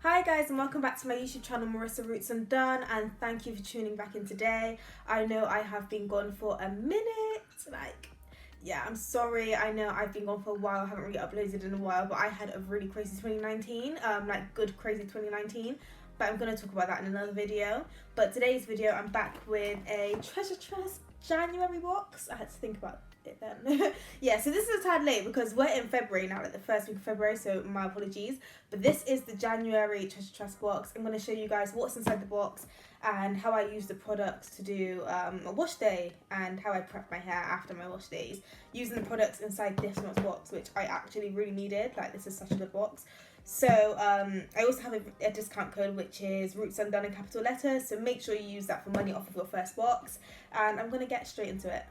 Hi guys, and welcome back to my YouTube channel Marissa Roots Undone, and thank you for tuning back in today. I know I have been gone for a minute, I'm sorry. I know I've been gone for a while, I haven't really uploaded in a while, but I had a really crazy 2019, good crazy 2019, but I'm going to talk about that in another video. But today's video, I'm back with a Treasure Tress January box. I had to think about it then. Yeah, so this is a tad late because we're in February now, like the first week of February, so my apologies. But this is the January Treasure Tress box. I'm going to show you guys what's inside the box and how I use the products to do a wash day and how I prep my hair after my wash days using the products inside this month's box, which I actually really needed. Like, this is such a good box. So I also have a discount code, which is Roots Undone in capital letters, so make sure you use that for money off of your first box. And I'm going to get straight into it.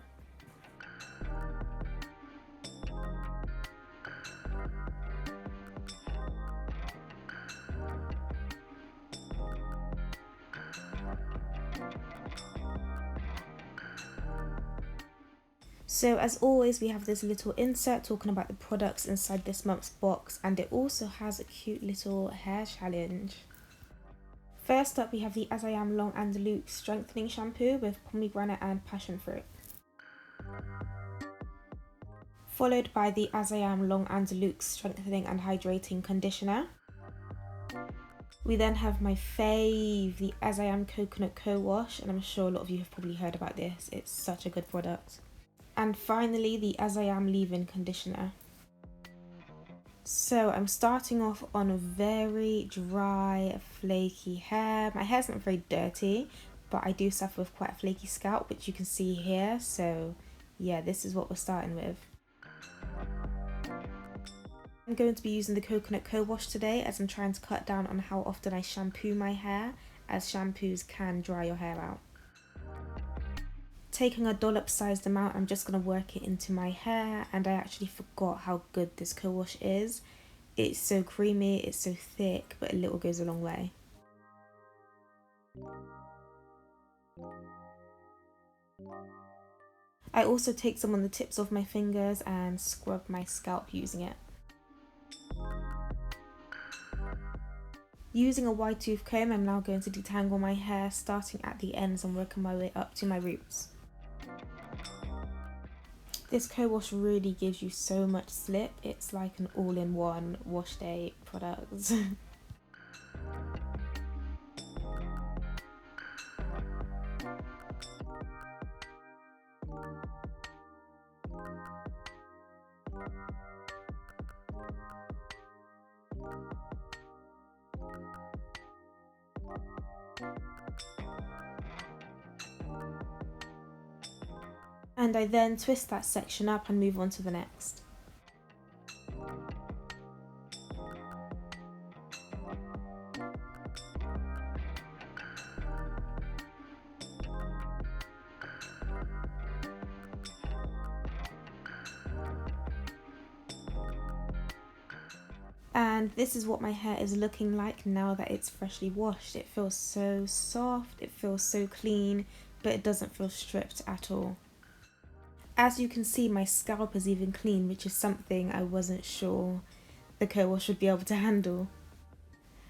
So as always, we have this little insert talking about the products inside this month's box, and it also has a cute little hair challenge. First up, we have the As I Am Long and Luxe Strengthening Shampoo with pomegranate and passion fruit. Followed by the As I Am Long and Luxe Strengthening and Hydrating Conditioner. We then have my fave, the As I Am Coconut CoWash, and I'm sure a lot of you have probably heard about this. It's such a good product. And finally, the As I Am Leave-In Conditioner. So I'm starting off on a very dry, flaky hair. My hair's not very dirty, but I do suffer with quite a flaky scalp, which you can see here. So yeah, this is what we're starting with. I'm going to be using the Coconut Co-Wash today, as I'm trying to cut down on how often I shampoo my hair, as shampoos can dry your hair out. Taking a dollop sized amount, I'm just going to work it into my hair, and I actually forgot how good this co-wash is. It's so creamy, it's so thick, but a little goes a long way. I also take some on the tips of my fingers and scrub my scalp using it. Using a wide tooth comb, I'm now going to detangle my hair, starting at the ends and working my way up to my roots. This co-wash really gives you so much slip. It's like an all-in-one wash day product. And I then twist that section up and move on to the next. And this is what my hair is looking like now that it's freshly washed. It feels so soft, it feels so clean, but it doesn't feel stripped at all. As you can see, my scalp is even clean, which is something I wasn't sure the co-wash would be able to handle.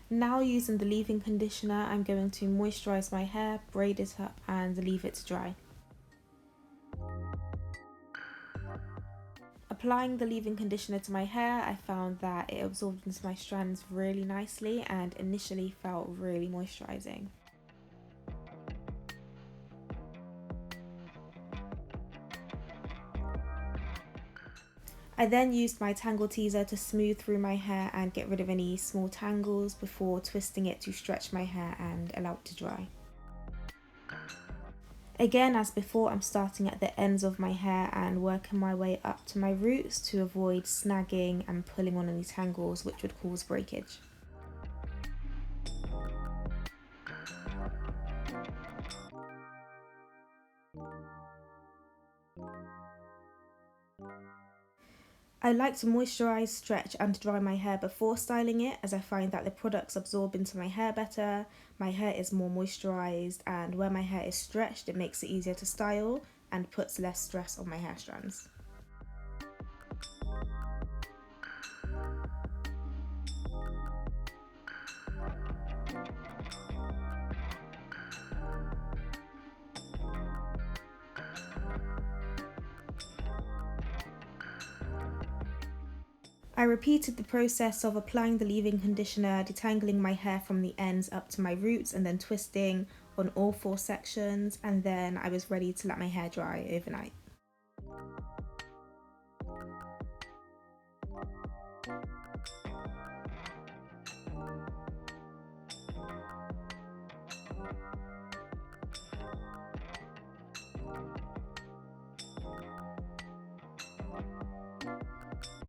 Now, using the leave-in conditioner, I'm going to moisturise my hair, braid it up and leave it to dry. Applying the leave-in conditioner to my hair, I found that it absorbed into my strands really nicely and initially felt really moisturising. I then used my tangle teaser to smooth through my hair and get rid of any small tangles before twisting it to stretch my hair and allow it to dry. Again, as before, I'm starting at the ends of my hair and working my way up to my roots to avoid snagging and pulling on any tangles which would cause breakage. I like to moisturise, stretch and dry my hair before styling it, as I find that the products absorb into my hair better, my hair is more moisturised, and where my hair is stretched it makes it easier to style and puts less stress on my hair strands. I repeated the process of applying the leave-in conditioner, detangling my hair from the ends up to my roots, and then twisting on all 4 sections, and then I was ready to let my hair dry overnight.